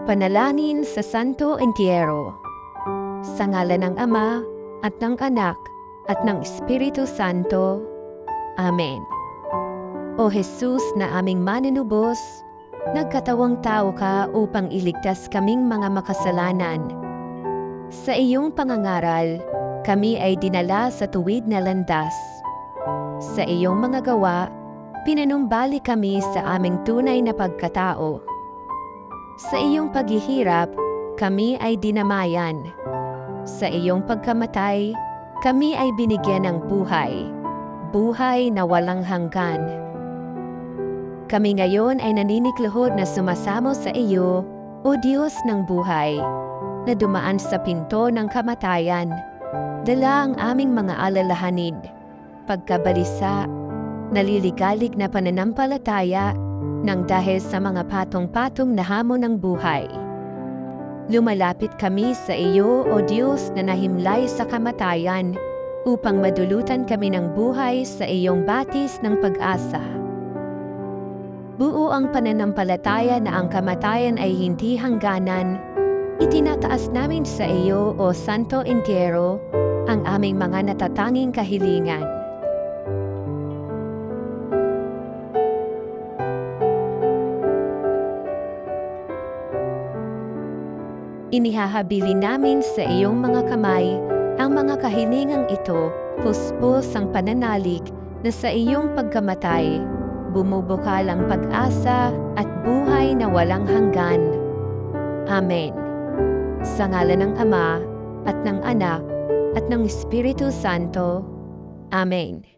Panalangin sa Santo Entierro. Sa ngalan ng Ama, at ng Anak, at ng Espiritu Santo. Amen. O Jesus na aming manunubos, nagkatawang tao ka upang iligtas kaming mga makasalanan. Sa iyong pangangaral, kami ay dinala sa tuwid na landas. Sa iyong mga gawa, pinanumbalik kami sa aming tunay na pagkatao. Sa iyong paghihirap, kami ay dinamayan. Sa iyong pagkamatay, kami ay binigyan ng buhay, buhay na walang hanggan. Kami ngayon ay naninikluhod na sumasamo sa iyo, O Diyos ng buhay, na dumaan sa pinto ng kamatayan, dala ang aming mga alalahanin, pagkabalisa, naliligalig na pananampalataya, nang dahil sa mga patong-patong na hamon ng buhay. Lumalapit kami sa iyo, O Diyos na nahimlay sa kamatayan, upang madulutan kami ng buhay sa iyong batis ng pag-asa. Buo ang pananampalataya na ang kamatayan ay hindi hangganan. Itinataas namin sa iyo, O Santo Entierro, ang aming mga natatanging kahilingan. Inihahabilin namin sa iyong mga kamay ang mga kahilingang ito, puspos ang pananalig na sa iyong pagkamatay, bumubukal ang pag-asa at buhay na walang hanggan. Amen. Sa ngalan ng Ama, at ng Anak, at ng Espiritu Santo. Amen.